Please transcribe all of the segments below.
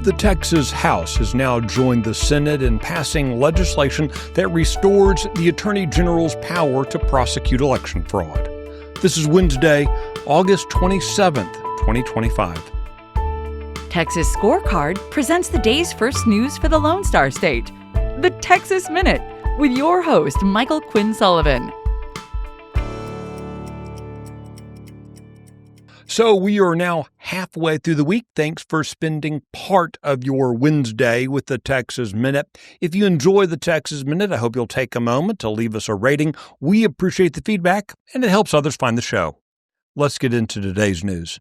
The Texas House has now joined the Senate in passing legislation that restores the Attorney General's power to prosecute election fraud. This is Wednesday, August 27th, 2025. Texas Scorecard presents the day's first news for the Lone Star State. The Texas Minute, with your host, Michael Quinn Sullivan. So we are now halfway through the week. Thanks for spending part of your Wednesday with the Texas Minute. If you enjoy the Texas Minute, I hope you'll take a moment to leave us a rating. We appreciate the feedback, and it helps others find the show. Let's get into today's news.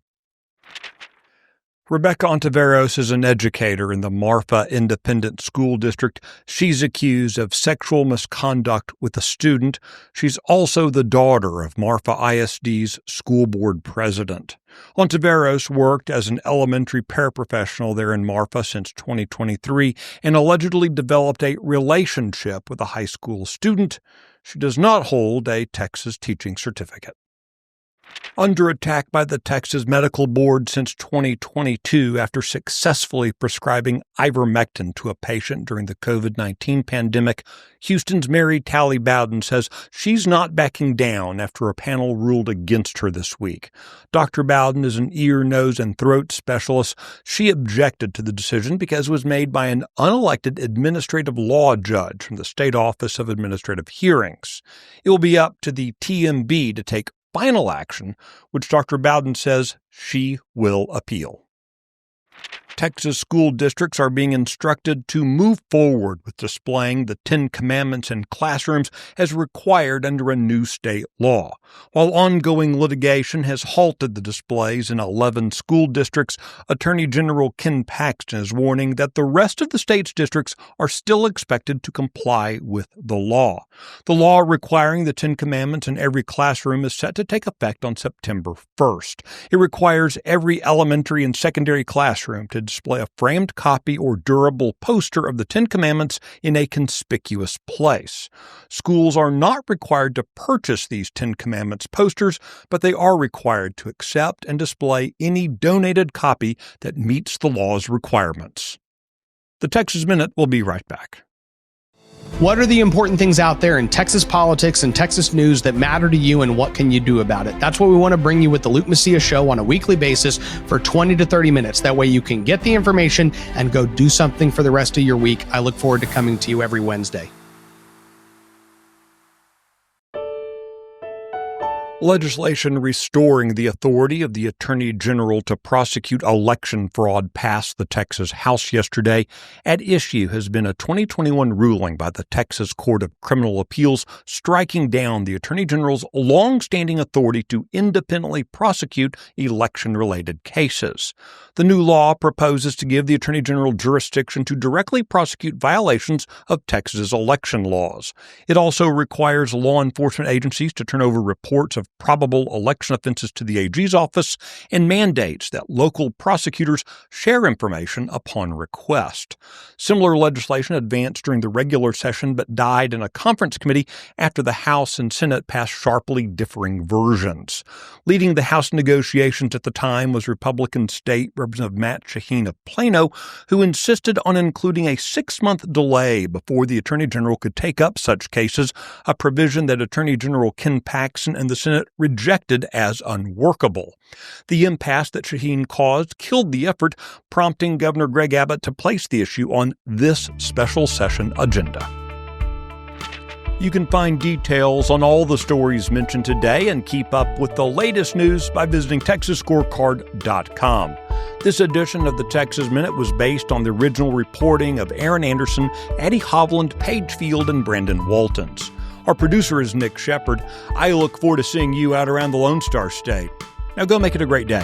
Rebecca Ontiveros is an educator in the Marfa Independent School District. She's accused of sexual misconduct with a student. She's also the daughter of Marfa ISD's school board president. Ontiveros worked as an elementary paraprofessional there in Marfa since 2023 and allegedly developed a relationship with a high school student. She does not hold a Texas teaching certificate. Under attack by the Texas Medical Board since 2022 after successfully prescribing ivermectin to a patient during the COVID-19 pandemic, Houston's Mary Talley Bowden says she's not backing down after a panel ruled against her this week. Dr. Bowden is an ear, nose, and throat specialist. She objected to the decision because it was made by an unelected administrative law judge from the State Office of Administrative Hearings. It will be up to the TMB to take final action, which Dr. Bowden says she will appeal. Texas school districts are being instructed to move forward with displaying the Ten Commandments in classrooms as required under a new state law. While ongoing litigation has halted the displays in 11 school districts, Attorney General Ken Paxton is warning that the rest of the state's districts are still expected to comply with the law. The law requiring the Ten Commandments in every classroom is set to take effect on September 1st. It requires every elementary and secondary classroom to display a framed copy or durable poster of the Ten Commandments in a conspicuous place. Schools are not required to purchase these Ten Commandments posters, but they are required to accept and display any donated copy that meets the law's requirements. The Texas Minute will be right back. What are the important things out there in Texas politics and Texas news that matter to you, and what can you do about it? That's what we want to bring you with the Luke Messia Show on a weekly basis for 20 to 30 minutes. That way you can get the information and go do something for the rest of your week. I look forward to coming to you every Wednesday. Legislation restoring the authority of the Attorney General to prosecute election fraud passed the Texas House yesterday. At issue has been a 2021 ruling by the Texas Court of Criminal Appeals striking down the Attorney General's long-standing authority to independently prosecute election-related cases. The new law proposes to give the Attorney General jurisdiction to directly prosecute violations of Texas's election laws. It also requires law enforcement agencies to turn over reports of probable election offenses to the AG's office and mandates that local prosecutors share information upon request. Similar legislation advanced during the regular session but died in a conference committee after the House and Senate passed sharply differing versions. Leading the House negotiations at the time was Republican State Representative Matt Shaheen of Plano, who insisted on including a 6-month delay before the Attorney General could take up such cases, a provision that Attorney General Ken Paxton and the Senate rejected as unworkable. The impasse that Shaheen caused killed the effort, prompting Governor Greg Abbott to place the issue on this special session agenda. You can find details on all the stories mentioned today and keep up with the latest news by visiting TexasScorecard.com. This edition of the Texas Minute was based on the original reporting of Aaron Anderson, Addie Hovland, Paige Field, and Brandon Waltons. Our producer is Nick Shepard. I look forward to seeing you out around the Lone Star State. Now go make it a great day.